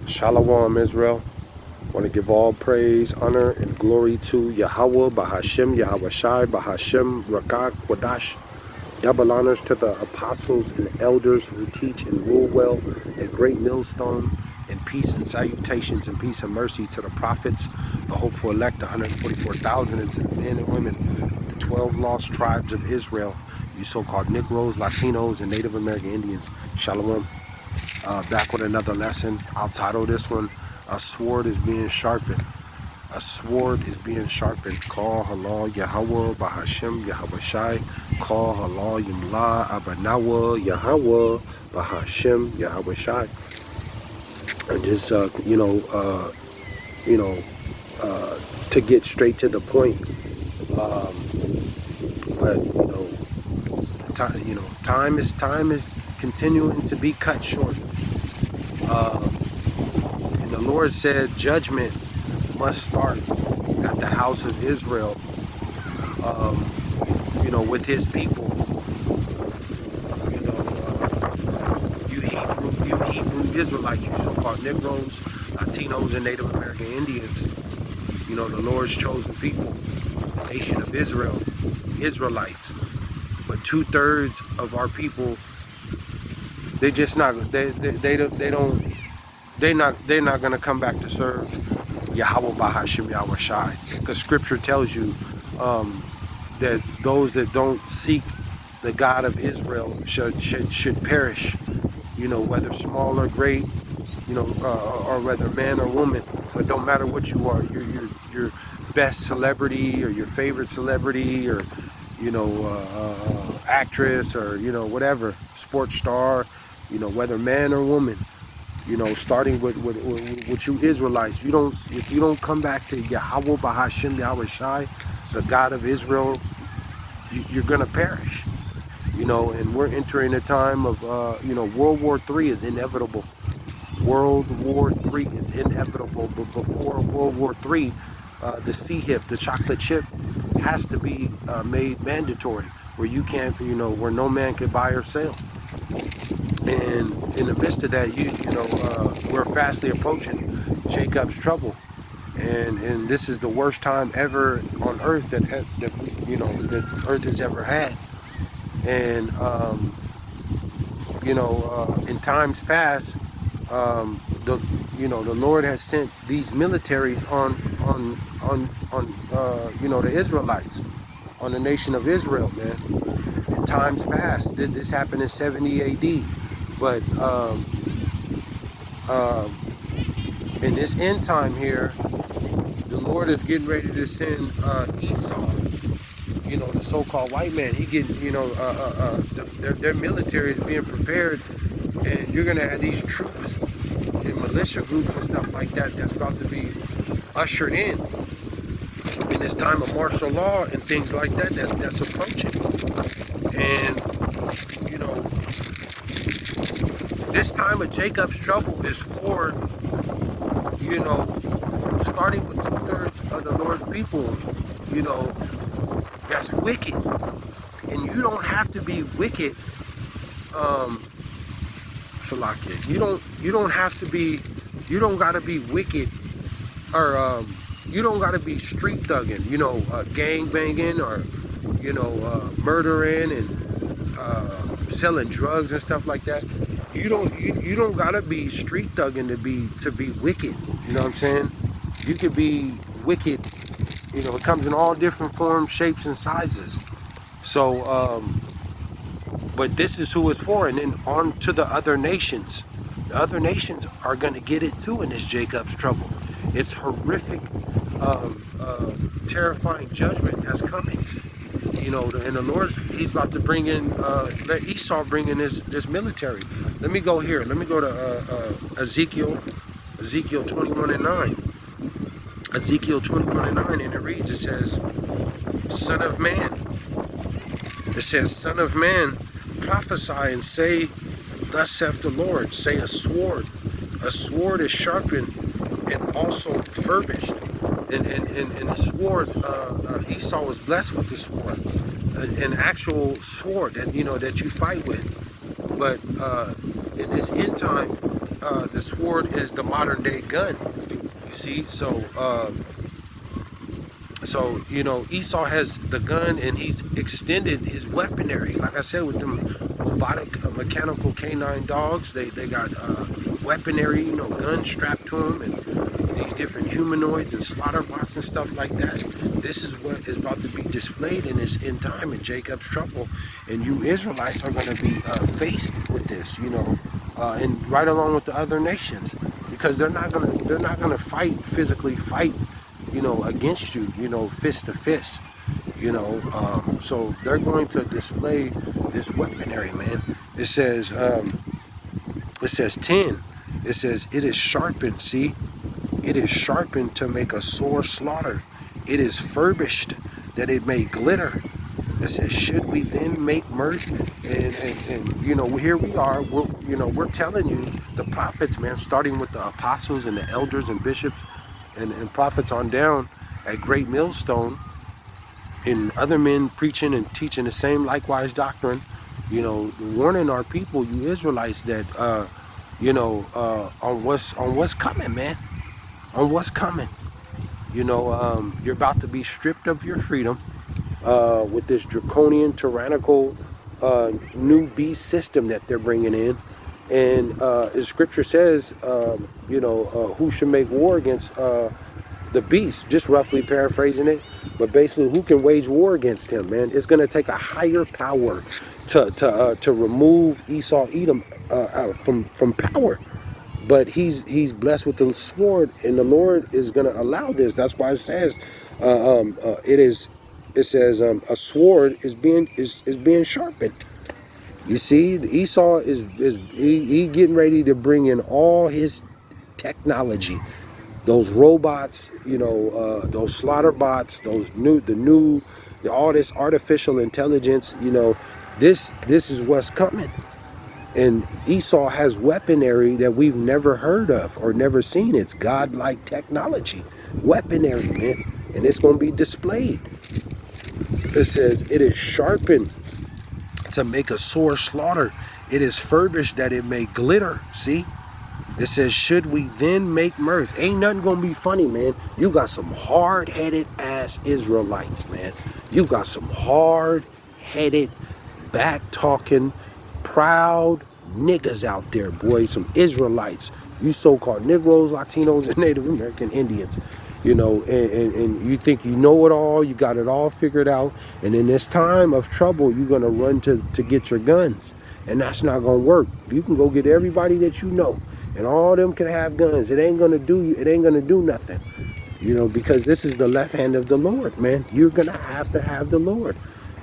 Shalom, Israel. I want to give all praise, honor, and glory to Yahawah, BASHAM, YAHAWAHSHI, BASHAM, Rakak, Wadash. Double honors to the apostles and elders who teach and rule well, a great millstone, and peace and salutations and peace and mercy to the prophets, the hopeful elect, 144,000, and to the men and women, the 12 lost tribes of Israel, you so-called Negroes, Latinos, and Native American Indians. Shalom. Back with another lesson. I'll title this one, A Sword is Being Sharpened. A sword is being sharpened. Call halal Yahawah, BASHAM, YAHAWAHSHI. Call halal Yimla, Abanawa, Yahawah, BASHAM, YAHAWAHSHI. And just, to get straight to the point. But time is continuing to be cut short. And the Lord said, judgment must start at the house of Israel, with his people. You Hebrew Israelites, you so-called Negroes, Latinos, and Native American Indians, the Lord's chosen people, the nation of Israel, the Israelites. But 2/3 of our people, they're not gonna come back to serve Yahawah, BASHAM, YAHAWAHSHI, because Scripture tells you that those that don't seek the God of Israel should perish. Whether small or great, or whether man or woman. So it don't matter what you are. Your best celebrity or your favorite celebrity or actress or whatever, sports star. Whether man or woman. Starting with you Israelites, if you don't come back to Yahawah, BASHAM, YAHAWAHSHI, the God of Israel, you're gonna perish. And we're entering a time of World War III is inevitable. World War III is inevitable, but before World War III, the C-HIP, the chocolate chip, has to be made mandatory, where you can't, where no man can buy or sell. And in the midst of that, we're fastly approaching Jacob's trouble, and this is the worst time ever on Earth that Earth has ever had. And in times past, the Lord has sent these militaries on the Israelites, on the nation of Israel, man. In times past, this happened in 70 AD. But in this end time here, the Lord is getting ready to send Esau, the so-called white man. He getting, their military is being prepared, and you're gonna have these troops and militia groups and stuff like that that's about to be ushered in this time of martial law and things like that's approaching. And this time of Jacob's trouble is for, starting with 2/3 of the Lord's people, that's wicked. And you don't have to be wicked, Salakia. You don't have to be, you don't gotta be wicked, or you don't gotta be street thugging, gang banging, or murdering and selling drugs and stuff like that. You don't gotta be street thugging to be wicked. You know what I'm saying? You could be wicked. It comes in all different forms, shapes, and sizes. So, but this is who it's for. And then on to the other nations. The other nations are gonna get it too in this Jacob's trouble. It's horrific, terrifying judgment that's coming. And the Lord's, he's about to bring in, let Esau bring in this military. Let me go here. Let me go to Ezekiel 21:9. Ezekiel 21:9, and it reads, it says, Son of man, prophesy and say, thus saith the Lord, say a sword is sharpened and also furbished. And the sword, Esau was blessed with the sword. an actual sword that that you fight with. But in this end time, the sword is the modern day gun. You see, so Esau has the gun, and he's extended his weaponry. Like I said, with them robotic mechanical canine dogs, they got weaponry, guns strapped to them, and these different humanoids and slaughter bots and stuff like that. This is what is about to be displayed in this end time in Jacob's trouble, and you Israelites are going to be faced with this, and right along with the other nations, because they're not gonna physically fight, against you, fist to fist, so they're going to display this weaponry, man. It says 10. It says it is sharpened. See, it is sharpened to make a sore slaughter. It is furbished that it may glitter. It says, should we then make mirth? And here we are. We're telling you, the prophets, man, starting with the apostles and the elders and bishops and prophets on down at Great Millstone, and other men preaching and teaching the same likewise doctrine, warning our people, you Israelites, that on what's coming, man, on what's coming. You're about to be stripped of your freedom with this draconian, tyrannical new beast system that they're bringing in. And as scripture says, who should make war against the beast, just roughly paraphrasing it, but basically who can wage war against him, man. It's going to take a higher power to remove Esau Edom from power. But he's blessed with the sword, and the Lord is going to allow this. That's why it says a sword is being sharpened. You see, Esau is getting ready to bring in all his technology, those robots, those slaughter bots, all this artificial intelligence. This is what's coming. And Esau has weaponry that we've never heard of or never seen. It's godlike technology, weaponry, man, and it's going to be displayed. It says it is sharpened to make a sore slaughter. It is furbished that it may glitter. See, it says, should we then make mirth? Ain't nothing gonna be funny, man. You got some hard-headed ass Israelites, man. You got some hard-headed, back-talking, proud niggas out there, boy. Some Israelites, you so-called Negroes, Latinos, and Native American Indians. And you think you know it all, you got it all figured out, and in this time of trouble, you're gonna run to get your guns, and that's not gonna work. You can go get everybody that you know, and all of them can have guns. It ain't gonna do nothing, because this is the left hand of the Lord, man. You're gonna have to have the Lord.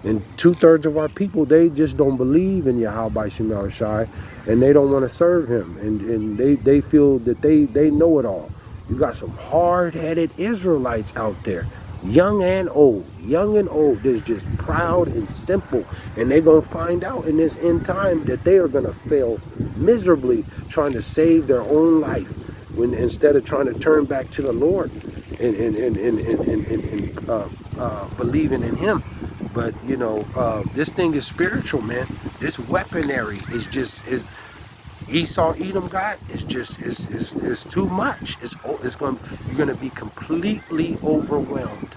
And 2/3 of our people, they just don't believe in YAHAWAHSHI, and they don't want to serve him, and they feel that they know it all. You got some hard-headed Israelites out there, young and old. They're just proud and simple, and they're going to find out in this end time that they are going to fail miserably trying to save their own life, when instead of trying to turn back to the Lord and believing in him. But this thing is spiritual, man. This weaponry is just Esau Edom got is too much. You're gonna be completely overwhelmed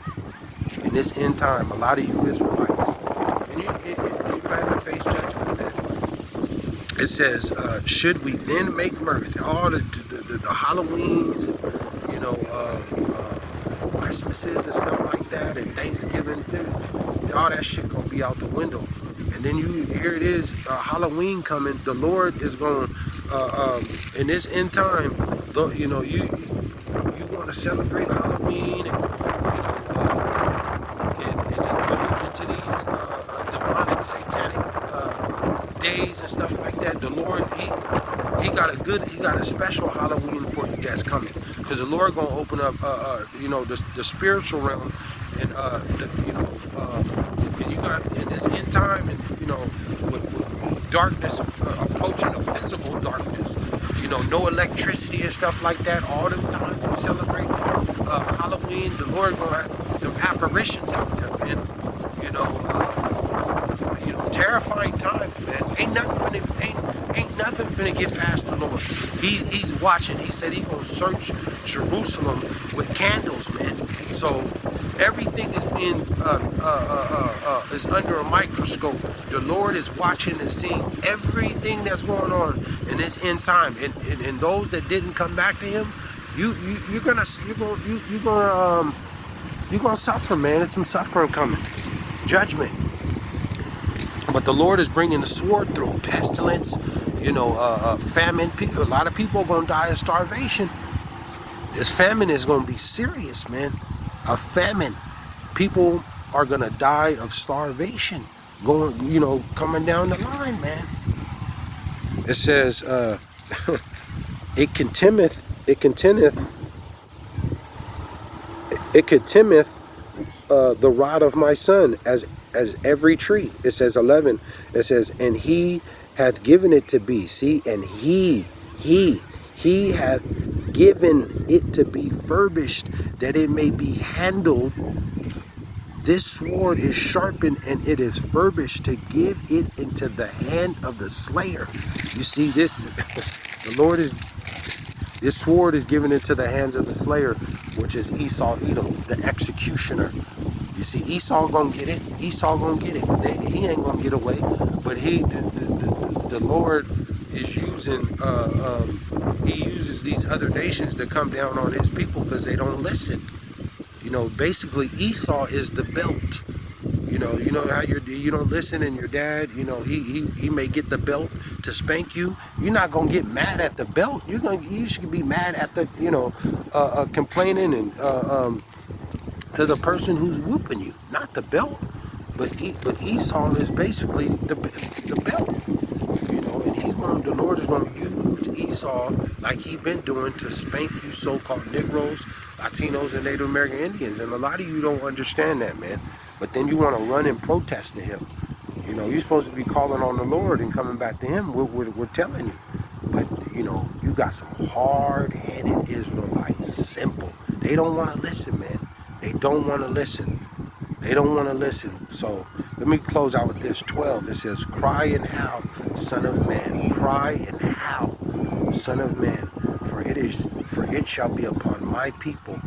in this end time. A lot of you Israelites, and you're gonna have to face judgment, man. It says, should we then make mirth? All the Halloweens and Christmases and stuff like that, and Thanksgiving, all that shit gonna be out the window. And then here it is, Halloween coming. The Lord is going in this end time. You want to celebrate Halloween and indulge into these demonic, satanic days and stuff like that. The Lord, he got a special Halloween for you that's coming, because the Lord gonna open up the spiritual realm, and and you got in this end time, and with darkness approaching, the physical darkness, no electricity and stuff like that. All them times you celebrate Halloween, the Lord gonna have them apparitions out there, man. terrifying times, man. Ain't nothing finna get past the Lord. He's watching. He said he gonna search Jerusalem with candles, man. So everything is being is under a microscope. The Lord is watching and seeing everything that's going on in this end time. And those that didn't come back to Him, you're gonna suffer, man. There's some suffering coming, judgment. But the Lord is bringing the sword through pestilence, famine. A lot of people are gonna die of starvation. This famine is gonna be serious, man. A famine. People are gonna die of starvation, coming down the line, man. It says, it contemneth the rod of my son as every tree. It says 11. It says, and he hath given it to be. See, and he hath given it to be furbished, that it may be handled. This sword is sharpened, and it is furbished to give it into the hand of the slayer. You see this, this sword is given into the hands of the slayer, which is Esau, Edom, the executioner. You see, Esau gonna get it. Esau gonna get it. He ain't gonna get away. But the Lord is using. He uses these other nations to come down on His people because they don't listen. Basically Esau is the belt. You know how you don't listen, and your dad, he may get the belt to spank you. You're not gonna get mad at the belt. You should be mad at the complaining and to the person who's whooping you, not the belt. But Esau is basically the belt. And the Lord is going to use Esau like He's been doing to spank you so-called Negroes, Latinos, and Native American Indians. And a lot of you don't understand that, man. But then you want to run and protest to Him. You're supposed to be calling on the Lord and coming back to Him. We're telling you. But, you got some hard-headed Israelites. Simple. They don't want to listen, man. They don't want to listen. They don't want to listen. So let me close out with this. 12. It says, cry and howl, son of man. Cry and howl, son of man. For it shall be upon my people.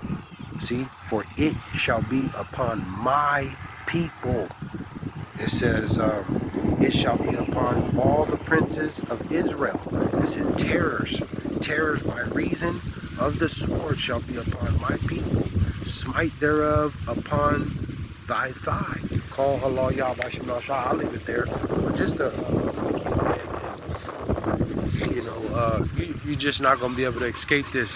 See, for it shall be upon my people. It says, it shall be upon all the princes of Israel. It said terrors by reason of the sword shall be upon my people. Smite thereof upon thy thigh. Call Allah YAHAWAHSHI. I'll leave it there. But just a you're just not going to be able to escape this,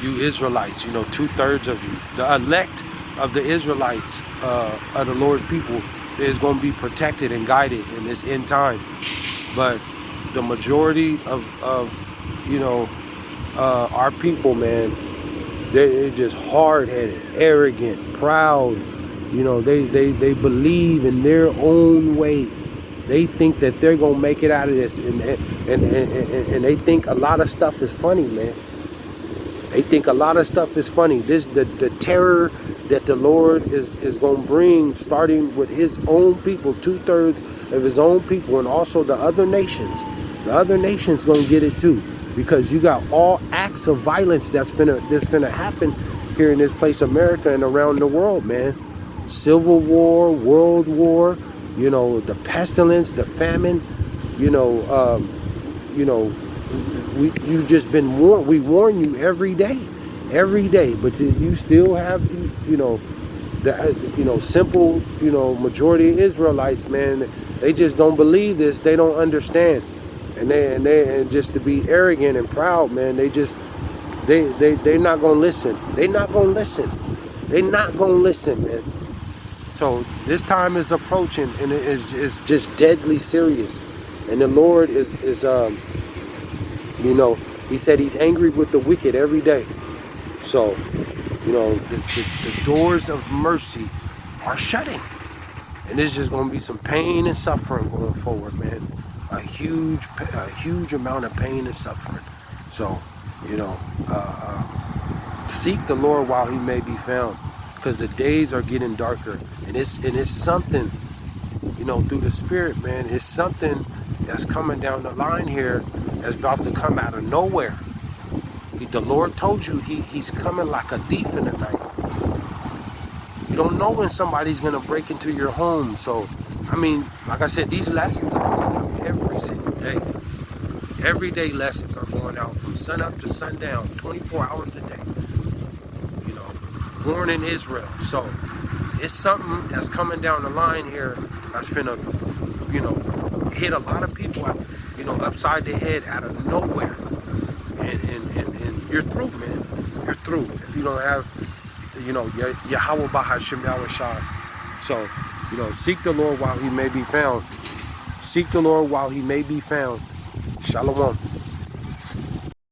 you Israelites. 2/3 of you, the elect of the Israelites, of the Lord's people, is going to be protected and guided in this end time. But the majority of our people, man, they're just hard-headed, arrogant, proud. They believe in their own way. They think that they're gonna make it out of this, and they think a lot of stuff is funny, man. They think a lot of stuff is funny. The terror that the Lord is gonna bring, starting with His own people, 2/3 of His own people, and also the other nations. The other nations gonna get it too, because you got all acts of violence that's finna happen here in this place, America, and around the world, man. Civil war, world war, the pestilence, the famine, you've just been warned. We warn you every day, but you still have, simple, majority of Israelites, man, they just don't believe this. They don't understand, and just to be arrogant and proud, man, they're not gonna listen. They're not gonna listen. They're not gonna listen, man. So this time is approaching, and it is just deadly serious. And the Lord is He said He's angry with the wicked every day. So, the doors of mercy are shutting. And there's just going to be some pain and suffering going forward, man. A huge amount of pain and suffering. So, seek the Lord while He may be found, because the days are getting darker. And it's something, through the Spirit, man. It's something that's coming down the line here that's about to come out of nowhere. The Lord told you he's coming like a thief in the night. You don't know when somebody's going to break into your home. So, I mean, like I said, these lessons are going out every single day. Everyday lessons are going out from sun up to sundown, 24 hours a day. Born in Israel. So, it's something that's coming down the line here that's finna, hit a lot of people, upside the head out of nowhere. And you're through, man. You're through. If you don't have, YAHAWAHSHI, YAHAWAHSHI. So, seek the Lord while he may be found. Seek the Lord while he may be found. Shalom.